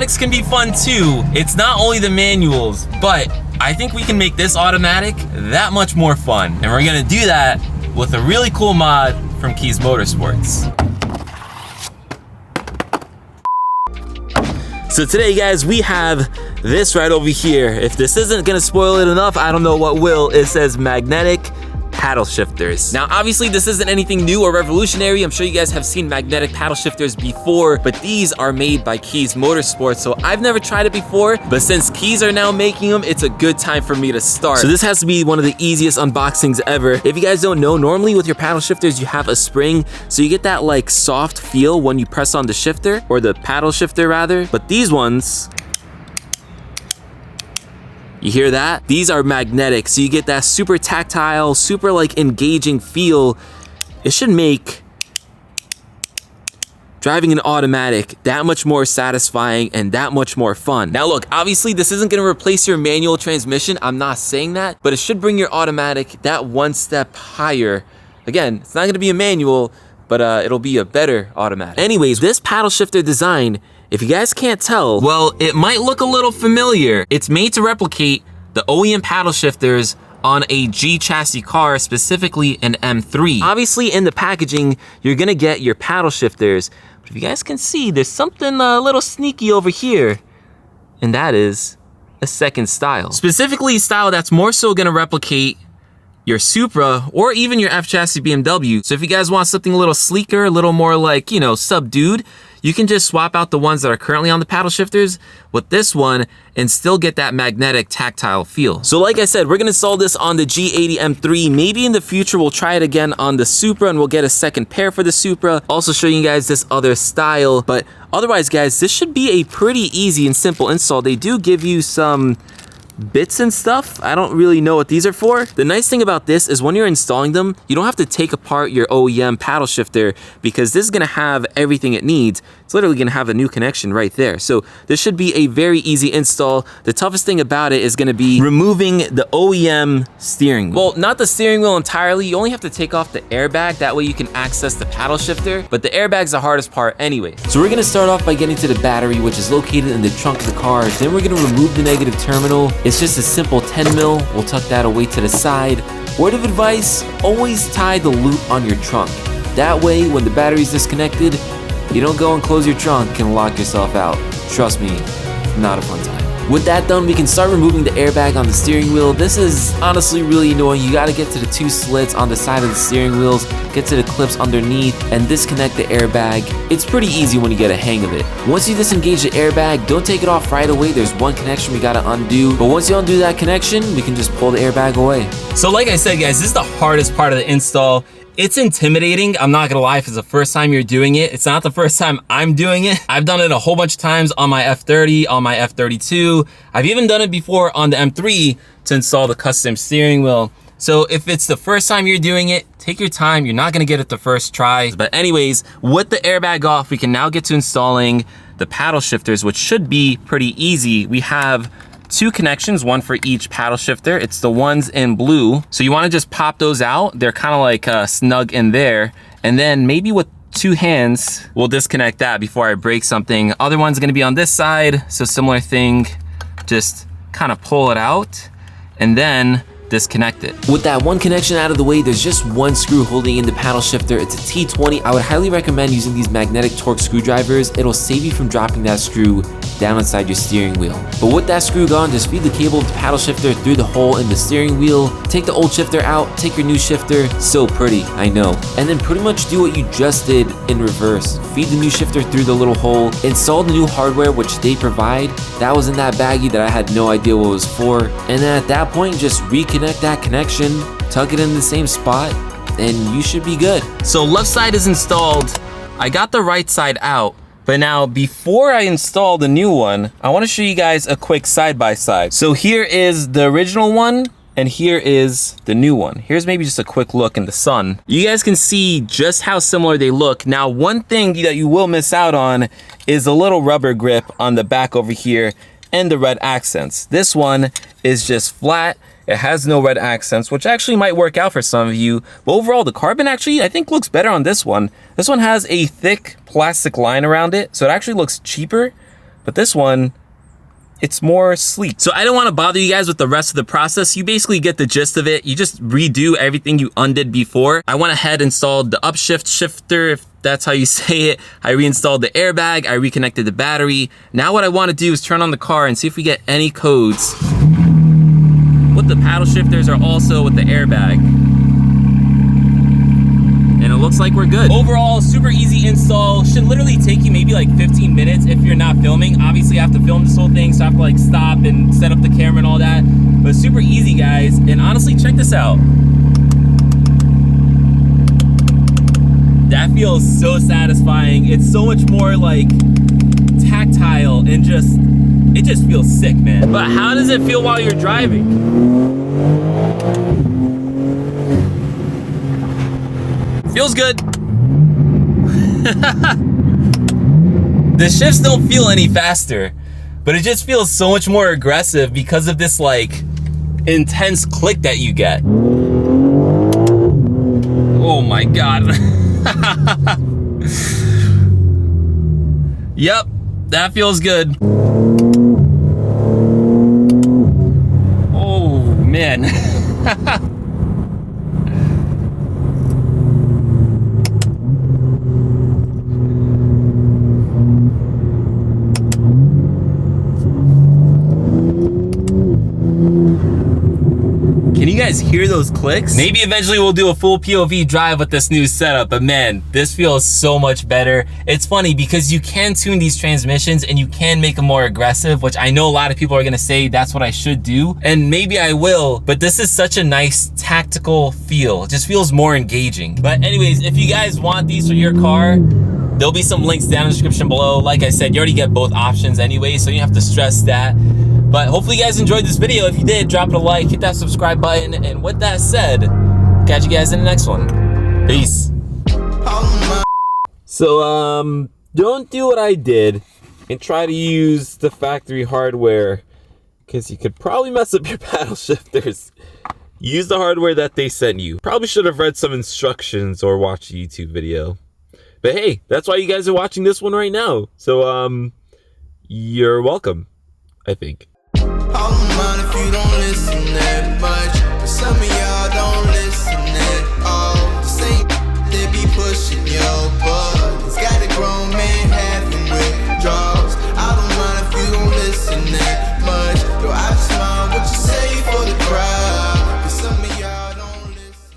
automatics can be fun too. It's not only the manuals, but I think we can make this automatic that much more fun. And we're gonna do that with a really cool mod from Keys Motorsports. So today, guys, we have this right over here. If this isn't gonna spoil it enough, I don't know what will. It says magnetic paddle shifters. Now, obviously, this isn't anything new or revolutionary. I'm sure you guys have seen magnetic paddle shifters before, but these are made by Keys Motorsports. So I've never tried it before, but since Keys are now making them, it's a good time for me to start. So this has to be one of the easiest unboxings ever. If you guys don't know, normally with your paddle shifters, you have a spring, so you get that like soft feel when you press on the shifter, or the paddle shifter rather. But these ones, you hear that? These are magnetic, so you get that super tactile, super like engaging feel. It should make driving an automatic that much more satisfying and that much more fun. Now look, obviously this isn't gonna replace your manual transmission. I'm not saying that, but it should bring your automatic that one step higher. Again, it's not gonna be a manual, but it'll be a better automatic. Anyways, this paddle shifter design, if you guys can't tell, well, it might look a little familiar. It's made to replicate the OEM paddle shifters on a G chassis car, specifically an M3. Obviously in the packaging, you're gonna get your paddle shifters, but if you guys can see, there's something a little sneaky over here, and that is a second style. Specifically a style that's more so gonna replicate your Supra or even your F chassis BMW. So if you guys want something a little sleeker, a little more like, you know, subdued, you can just swap out the ones that are currently on the paddle shifters with this one and still get that magnetic tactile feel. So like I said, we're gonna install this on the G80 M3. Maybe in the future, we'll try it again on the Supra and we'll get a second pair for the Supra. Also showing you guys this other style. But otherwise, guys, this should be a pretty easy and simple install. They do give you some bits and stuff. I don't really know what these are for. The nice thing about this is when you're installing them, you don't have to take apart your OEM paddle shifter because this is gonna have everything it needs. It's literally gonna have a new connection right there. So this should be a very easy install. The toughest thing about it is gonna be removing the OEM steering wheel. Well, not the steering wheel entirely. You only have to take off the airbag. That way you can access the paddle shifter, but the airbag's the hardest part anyway. So we're gonna start off by getting to the battery, which is located in the trunk of the car. Then we're gonna remove the negative terminal. It's just a simple 10 mil. We'll tuck that away to the side. Word of advice, always tie the loop on your trunk. That way, when the battery's disconnected, you don't go and close your trunk and lock yourself out. Trust me, not a fun time. With that done, we can start removing the airbag on the steering wheel. This is honestly really annoying. You gotta get to the two slits on the side of the steering wheels, get to the clips underneath, and disconnect the airbag. It's pretty easy when you get a hang of it. Once you disengage the airbag, don't take it off right away. There's one connection we gotta undo. But once you undo that connection, we can just pull the airbag away. So like I said, guys, this is the hardest part of the install. It's intimidating, I'm not gonna lie, if it's the first time you're doing it. It's not the first time I'm doing it. I've done it a whole bunch of times on my F30, on my F32. I've even done it before on the M3 to install the custom steering wheel. So if it's the first time you're doing it, take your time. You're not gonna get it the first try. But anyways, with the airbag off, we can now get to installing the paddle shifters, which should be pretty easy. We have two connections, one for each paddle shifter. It's the ones in blue. So you wanna just pop those out. They're kind of like snug in there. And then maybe with two hands, we'll disconnect that before I break something. Other one's gonna be on this side. So similar thing, just kind of pull it out and then disconnect it. With that one connection out of the way, there's just one screw holding in the paddle shifter. It's a T20. I would highly recommend using these magnetic torque screwdrivers. It'll save you from dropping that screw down inside your steering wheel. But with that screw gone, just feed the cable of the paddle shifter through the hole in the steering wheel. Take the old shifter out, take your new shifter. So pretty, I know. And then pretty much do what you just did in reverse. Feed the new shifter through the little hole, install the new hardware which they provide. That was in that baggie that I had no idea what it was for. And then at that point, just reconnect that connection, tuck it in the same spot, and you should be good. So left side is installed. I got the right side out, but now before I install the new one, I want to show you guys a quick side-by-side. So here is the original one, and here is the new one. Here's maybe just a quick look in the sun. You guys can see just how similar they look. Now, one thing that you will miss out on is a little rubber grip on the back over here and the red accents. This one is just flat. It has no red accents, which actually might work out for some of you. But overall, the carbon actually, I think, looks better on this one. This one has a thick plastic line around it, so it actually looks cheaper. But this one, it's more sleek. So I don't want to bother you guys with the rest of the process. You basically get the gist of it. You just redo everything you undid before. I went ahead and installed the upshift shifter, if that's how you say it. I reinstalled the airbag. I reconnected the battery. Now what I want to do is turn on the car and see if we get any codes with the paddle shifters or also with the airbag. And it looks like we're good. Overall, super easy install. Should literally take you maybe like 15 minutes if you're not filming. Obviously, I have to film this whole thing, so I have to like stop and set up the camera and all that. But super easy, guys. And honestly, check this out. That feels so satisfying. It's so much more like tactile and it just feels sick, man. But how does it feel while you're driving? Feels good. The shifts don't feel any faster, but it just feels so much more aggressive because of this like intense click that you get. Oh my God. Yep, that feels good. Oh man. Can you guys hear those clicks? Maybe eventually we'll do a full POV drive with this new setup, but man, this feels so much better. It's funny because you can tune these transmissions and you can make them more aggressive, which I know a lot of people are gonna say that's what I should do, and maybe I will, but this is such a nice tactical feel. It just feels more engaging. But anyways, if you guys want these for your car, there'll be some links down in the description below. Like I said, you already get both options anyway, so you don't have to stress that. But hopefully you guys enjoyed this video. If you did, drop it a like, hit that subscribe button, and with that said, catch you guys in the next one. Peace. So, don't do what I did and try to use the factory hardware, because you could probably mess up your paddle shifters. Use the hardware that they sent you. Probably should have read some instructions or watched a YouTube video. But hey, that's why you guys are watching this one right now. So, you're welcome, I think. I don't mind if you don't listen that much, but some of y'all don't listen at all. The same they be pushing your buttons. Got a grown man having withdrawals. I don't mind if you don't listen that